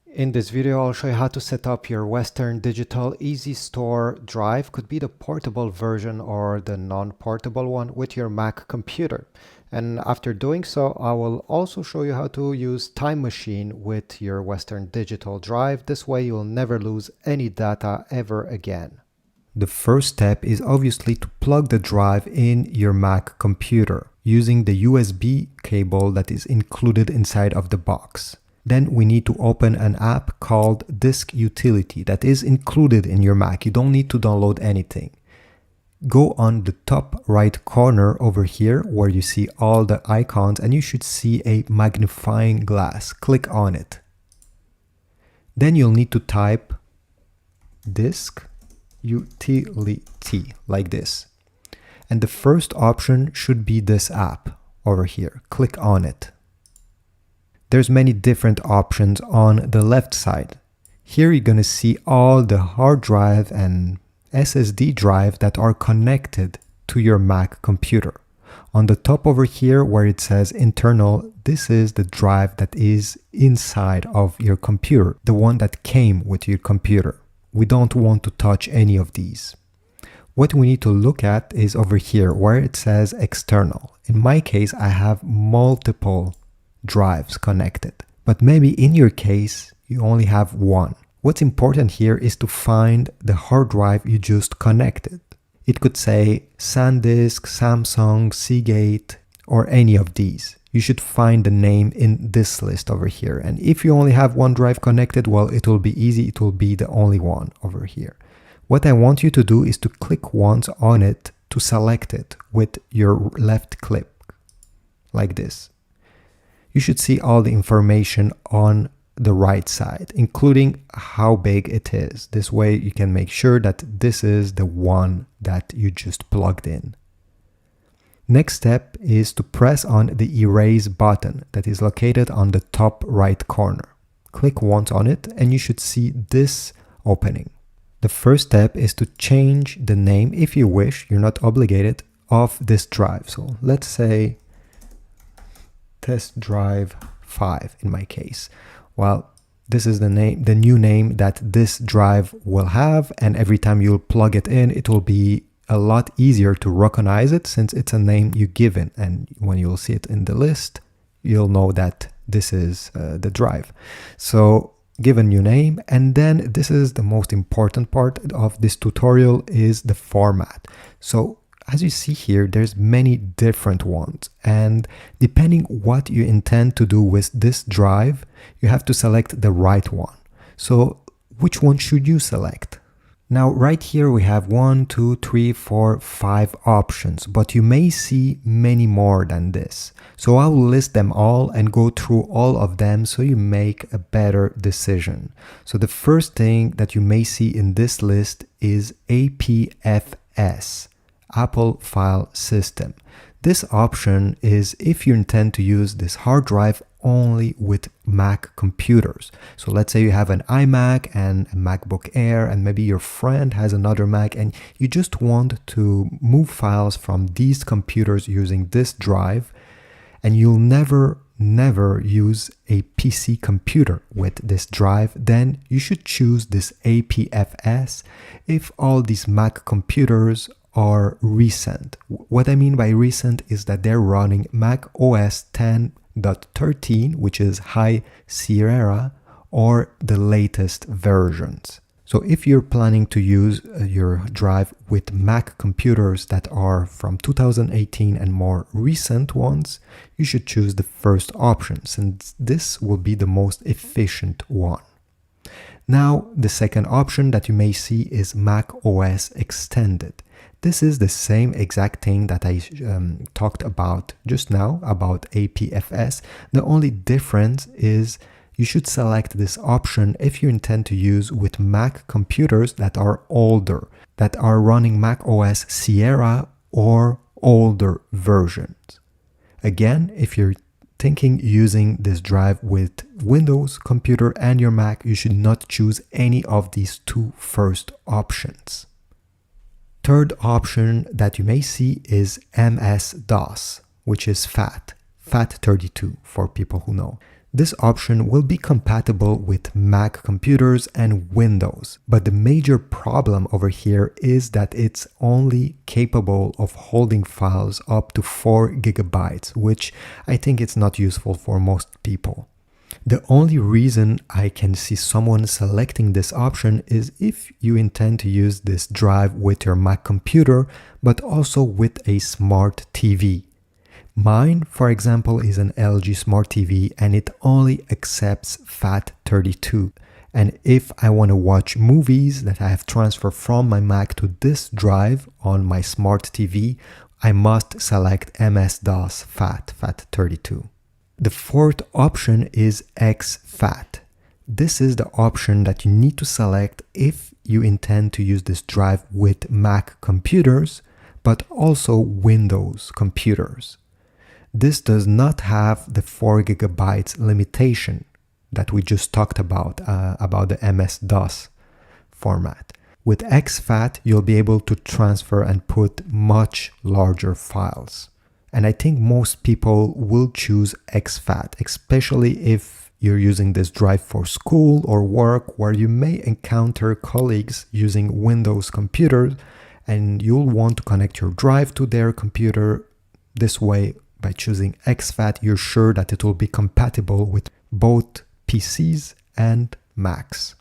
In this video, I'll show you how to set up your Western Digital Easystore drive, could be the portable version or the non-portable one, with your Mac computer. And after doing so, I will also show you how to use Time Machine with your Western Digital drive. This way you'll never lose any data ever again. The first step is obviously to plug the drive in your Mac computer using the USB cable that is included inside of the box. Then we need to open an app called Disk Utility that is included in your Mac. You don't need to download anything. Go on the top right corner over here where you see all the icons and you should see a magnifying glass. Click on it. Then you'll need to type Disk Utility like this. And the first option should be this app over here. Click on it. There's many different options on the left side. Here you're going to see all the hard drive and SSD drive that are connected to your Mac computer. On the top over here where it says internal, this is the drive that is inside of your computer, the one that came with your computer. We don't want to touch any of these. What we need to look at is over here where it says external. In my case, I have multiple drives connected, but maybe in your case you only have one. What's important here is to find the hard drive you just connected. It could say SanDisk, Samsung, Seagate, or any of these. You should find the name in this list over here, and if you only have one drive connected, well, it will be easy, it will be the only one over here. What I want you to do is to click once on it to select it with your left click like this. You should see all the information on the right side, including how big it is. This way you can make sure that this is the one that you just plugged in. Next step is to press on the erase button that is located on the top right corner. Click once on it and you should see this opening. The first step is to change the name, if you wish, you're not obligated, of this drive. So let's say Test Drive 5 in my case. Well, this is the name, the new name that this drive will have, and every time you'll plug it in, it will be a lot easier to recognize it since it's a name you given, and when you'll see it in the list, you'll know that this is the drive. So give a new name, and then this is the most important part of this tutorial is the format. So as you see here, there's many different ones, and depending what you intend to do with this drive, you have to select the right one. So which one should you select? Now right here we have 1, 2, 3, 4, 5 options, but you may see many more than this. So I will list them all and go through all of them so you make a better decision. So the first thing that you may see in this list is APFS. Apple File System. This option is if you intend to use this hard drive only with Mac computers. So let's say you have an iMac and a MacBook Air, and maybe your friend has another Mac and you just want to move files from these computers using this drive, and you'll never use a PC computer with this drive, then you should choose this APFS if all these Mac computers are recent. What I mean by recent is that they're running Mac OS 10.13, which is High Sierra, or the latest versions. So if you're planning to use your drive with Mac computers that are from 2018 and more recent ones, you should choose the first option, since this will be the most efficient one. Now, the second option that you may see is Mac OS Extended. This is the same exact thing that I talked about just now, about APFS. The only difference is you should select this option if you intend to use with Mac computers that are older, that are running Mac OS Sierra or older versions. Again, if you're thinking using this drive with Windows computer and your Mac, you should not choose any of these two first options. Third option that you may see is MS-DOS, which is FAT32 for people who know. This option will be compatible with Mac computers and Windows, but the major problem over here is that it's only capable of holding files up to 4 gigabytes, which I think it's not useful for most people. The only reason I can see someone selecting this option is if you intend to use this drive with your Mac computer, but also with a smart TV. Mine, for example, is an LG Smart TV and it only accepts FAT32. And if I want to watch movies that I have transferred from my Mac to this drive on my Smart TV, I must select MS-DOS FAT32. The fourth option is exFAT. This is the option that you need to select if you intend to use this drive with Mac computers, but also Windows computers. This does not have the 4 gigabytes limitation that we just talked about the MS-DOS format. With exFAT, you'll be able to transfer and put much larger files. And I think most people will choose exFAT, especially if you're using this drive for school or work, where you may encounter colleagues using Windows computers and you'll want to connect your drive to their computer. This way, by choosing exFAT, you're sure that it will be compatible with both PCs and Macs.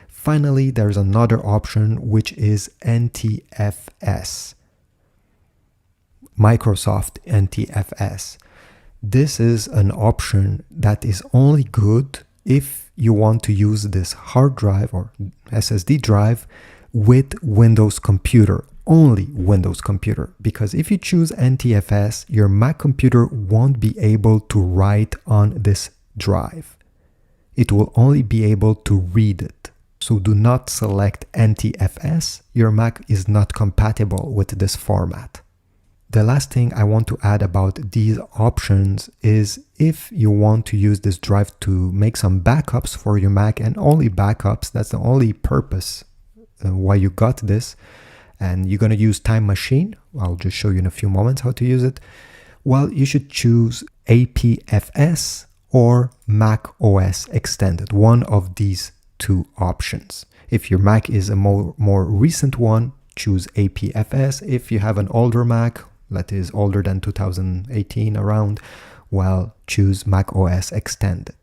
Finally, there's another option which is NTFS. Microsoft NTFS. This is an option that is only good if you want to use this hard drive or SSD drive with Windows computer. Only Windows computer, because if you choose NTFS, your Mac computer won't be able to write on this drive. It will only be able to read it. So do not select NTFS. Your Mac is not compatible with this format. The last thing I want to add about these options is if you want to use this drive to make some backups for your Mac, and only backups, that's the only purpose why you got this, and you're going to use Time Machine. I'll just show you in a few moments how to use it. Well, you should choose APFS or Mac OS Extended, one of these two options. If your Mac is a more recent one, choose APFS. If you have an older Mac, that is older than 2018 around, well, choose Mac OS Extended.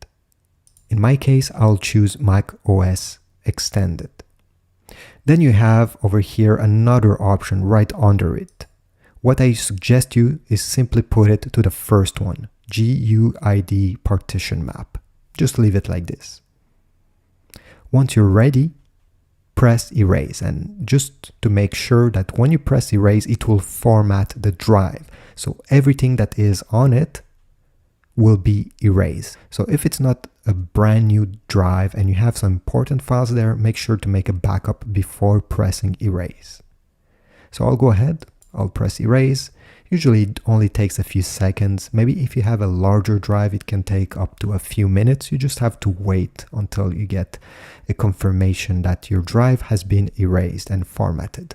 In my case, I'll choose Mac OS Extended. Then you have over here another option right under it. What I suggest you is simply put it to the first one, GUID partition map. Just leave it like this. Once you're ready, press erase, and just to make sure that when you press erase, it will format the drive. So everything that is on it will be erased. So if it's not a brand new drive and you have some important files there, make sure to make a backup before pressing erase. So I'll go ahead, I'll press erase. Usually it only takes a few seconds. Maybe if you have a larger drive, it can take up to a few minutes. You just have to wait until you get a confirmation that your drive has been erased and formatted.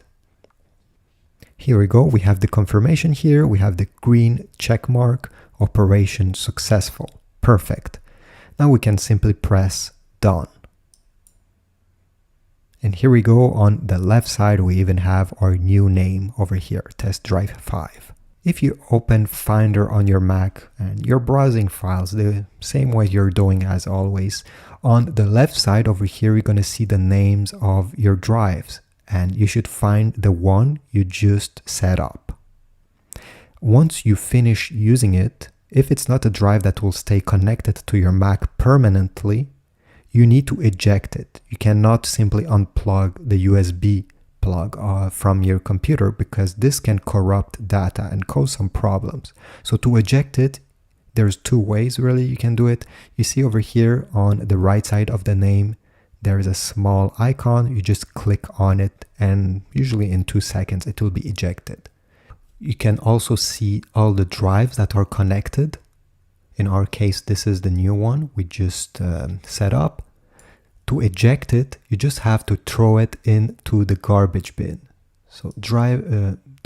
Here we go. We have the confirmation here. We have the green check mark. Operation successful. Perfect. Now we can simply press done. And here we go. On the left side, we even have our new name over here, Test Drive 5. If you open Finder on your Mac and you're browsing files the same way you're doing as always, on the left side over here, you're going to see the names of your drives, and you should find the one you just set up. Once you finish using it, if it's not a drive that will stay connected to your Mac permanently, you need to eject it. You cannot simply unplug the USB plug from your computer, because this can corrupt data and cause some problems. So to eject it, there's two ways really you can do it. You see over here on the right side of the name, there is a small icon. You just click on it, and usually in 2 seconds it will be ejected. You can also see all the drives that are connected. In our case, this is the new one we just set up. To eject it, you just have to throw it into the garbage bin. So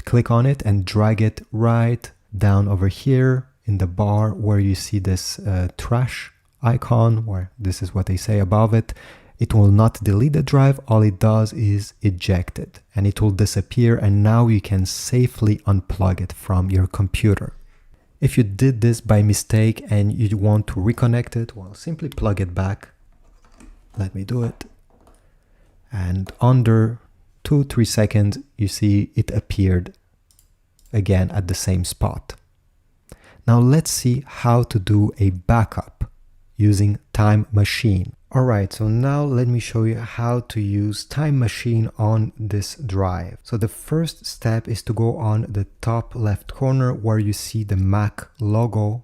click on it and drag it right down over here in the bar where you see this trash icon, where this is what they say above it. It will not delete the drive, all it does is eject it, and it will disappear, and now you can safely unplug it from your computer. If you did this by mistake and you want to reconnect it, well, simply plug it back. Let me do it. And under 2-3 seconds, you see it appeared again at the same spot. Now let's see how to do a backup using Time Machine. Alright, so now let me show you how to use Time Machine on this drive. So the first step is to go on the top left corner where you see the Mac logo.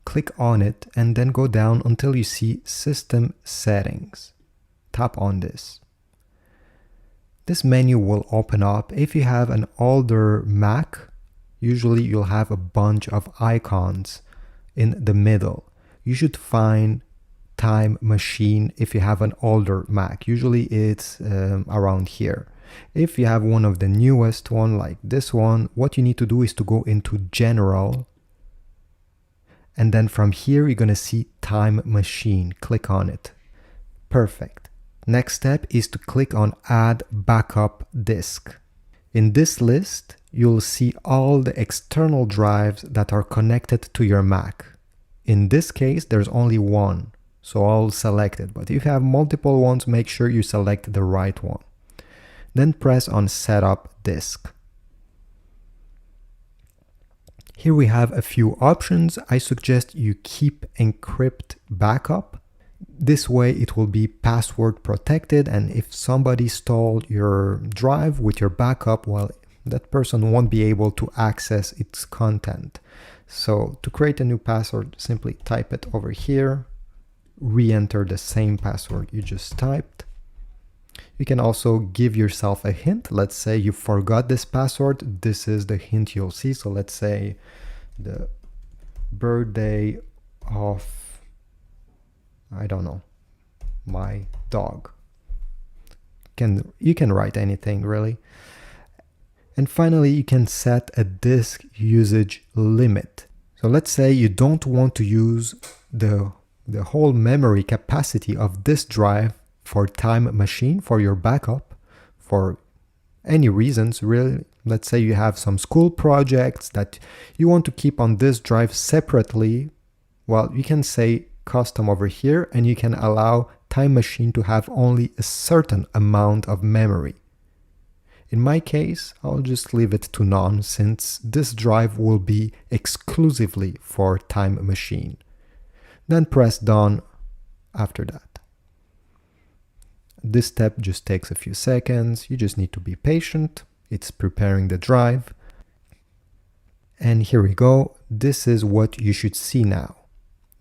Click on it and then go down until you see System Settings. Tap on this. This menu will open up. If you have an older Mac, usually you'll have a bunch of icons in the middle. You should find Time Machine if you have an older Mac. Usually it's around here. If you have one of the newest one like this one, what you need to do is to go into General, and then from here you're gonna see Time Machine. Click on it. Perfect. Next step is to click on Add Backup Disk. In this list, you'll see all the external drives that are connected to your Mac. In this case, there's only one, so I'll select it. But if you have multiple ones, make sure you select the right one. Then press on Setup Disk. Here we have a few options. I suggest you keep Encrypt Backup. This way it will be password protected, and if somebody stole your drive with your backup, well, that person won't be able to access its content. So to create a new password, simply type it over here, re-enter the same password you just typed. You can also give yourself a hint. Let's say you forgot this password. This is the hint you'll see. So let's say the birthday of, I don't know, my dog. You can write anything really. And finally, you can set a disk usage limit. So let's say you don't want to use the whole memory capacity of this drive for Time Machine, for your backup, for any reasons really. Let's say you have some school projects that you want to keep on this drive separately. Well, you can say custom over here, and you can allow Time Machine to have only a certain amount of memory. In my case, I'll just leave it to none, since this drive will be exclusively for Time Machine. Then press done after that. This step just takes a few seconds. You just need to be patient. It's preparing the drive. And here we go. This is what you should see now.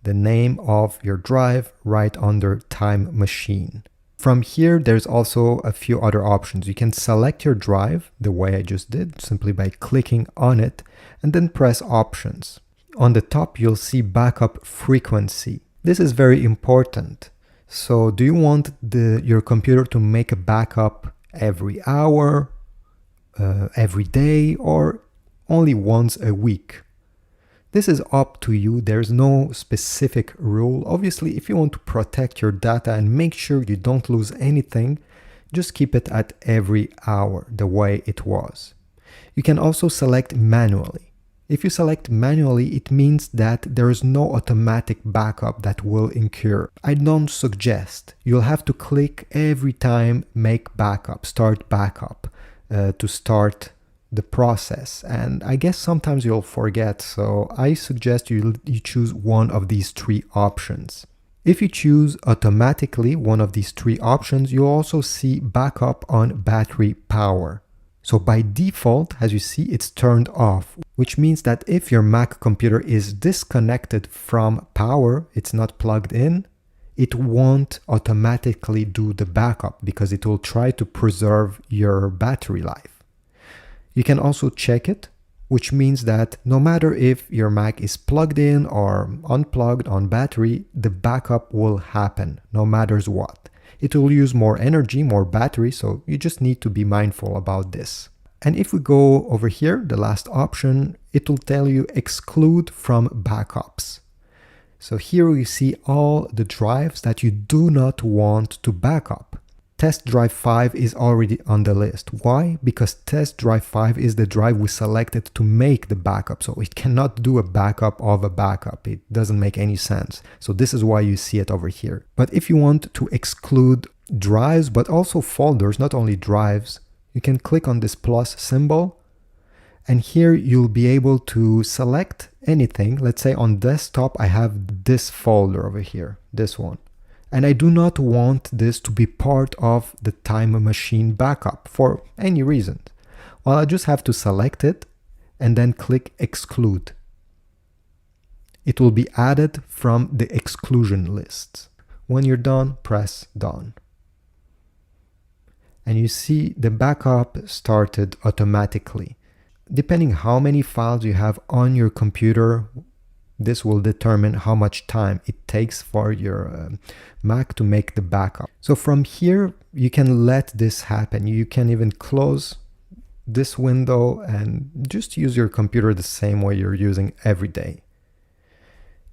The name of your drive right under Time Machine. From here, there's also a few other options. You can select your drive the way I just did, simply by clicking on it, and then press Options. On the top, you'll see Backup Frequency. This is very important. So do you want your computer to make a backup every hour, every day, or only once a week? This is up to you. There's no specific rule. Obviously, if you want to protect your data and make sure you don't lose anything, just keep it at every hour, the way it was. You can also select manually. If you select manually, it means that there is no automatic backup that will incur. I don't suggest. You'll have to click every time Make Backup, Start Backup to start the process, and I guess sometimes you'll forget, so I suggest you choose one of these three options. If you choose automatically one of these three options, you'll also see backup on battery power. So by default, as you see, it's turned off, which means that if your Mac computer is disconnected from power, it's not plugged in, it won't automatically do the backup because it will try to preserve your battery life. You can also check it, which means that no matter if your Mac is plugged in or unplugged on battery, the backup will happen no matter what. It will use more energy, more battery, so you just need to be mindful about this. And if we go over here, the last option, it will tell you exclude from backups. So here you see all the drives that you do not want to back up. Test Drive 5 is already on the list. Why? Because Test Drive 5 is the drive we selected to make the backup. So it cannot do a backup of a backup. It doesn't make any sense. So this is why you see it over here. But if you want to exclude drives, but also folders, not only drives, you can click on this plus symbol. And here you'll be able to select anything. Let's say on desktop, I have this folder over here, this one. And I do not want this to be part of the Time Machine backup for any reason. Well, I just have to select it and then click exclude. It will be added from the exclusion list. When you're done, press done. And you see the backup started automatically. Depending how many files you have on your computer, this will determine how much time it takes for your Mac to make the backup. So from here, you can let this happen. You can even close this window and just use your computer the same way you're using every day.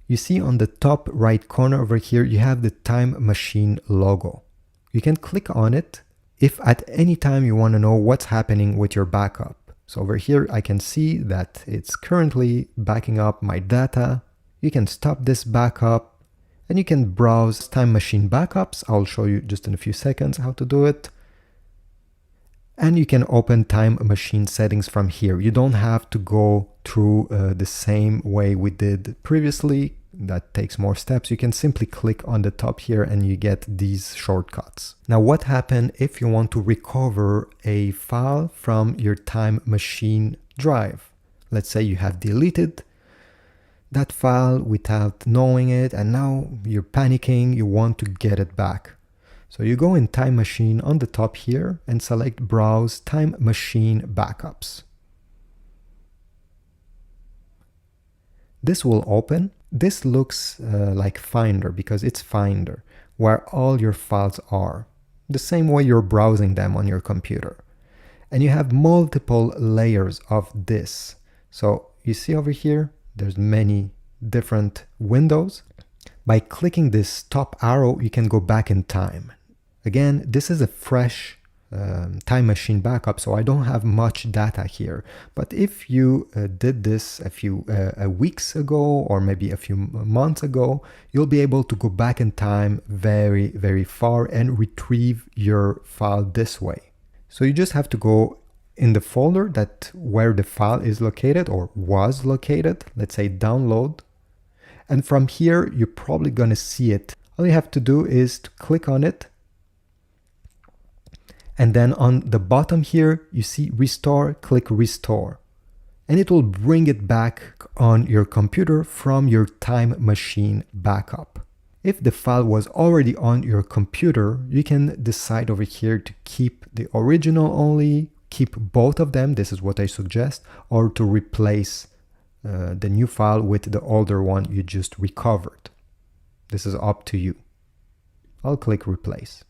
You see on the top right corner over here, you have the Time Machine logo. You can click on it if at any time you want to know what's happening with your backup. So over here, I can see that it's currently backing up my data. You can stop this backup and you can browse Time Machine backups. I'll show you just in a few seconds how to do it. And you can open Time Machine settings from here. You don't have to go through the same way we did previously. That takes more steps. You can simply click on the top here and you get these shortcuts. Now, what happens if you want to recover a file from your Time Machine drive? Let's say you have deleted that file without knowing it, and now you're panicking, you want to get it back. So you go in Time Machine on the top here and select Browse Time Machine Backups. This will open. This looks like Finder because it's Finder, where all your files are, the same way you're browsing them on your computer. And you have multiple layers of this. So you see over here, there's many different windows. By clicking this top arrow, you can go back in time. Again, this is a fresh Time Machine backup, so I don't have much data here. But if you did this a few weeks ago or maybe a few months ago, you'll be able to go back in time very, very far and retrieve your file this way. So you just have to go in the folder that where the file is located or was located, let's say download. And from here, you're probably going to see it. All you have to do is to click on it. And then on the bottom here, you see restore, click restore. And it will bring it back on your computer from your Time Machine backup. If the file was already on your computer, you can decide over here to keep the original only, keep both of them, this is what I suggest, or to replace the new file with the older one you just recovered. This is up to you. I'll click replace.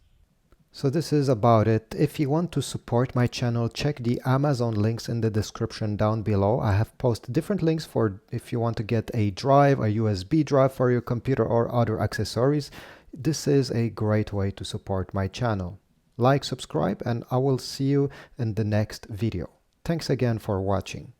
So this is about it. If you want to support my channel, check the Amazon links in the description down below. I have posted different links for if you want to get a drive, a USB drive for your computer or other accessories. This is a great way to support my channel. Like, subscribe, and I will see you in the next video. Thanks again for watching.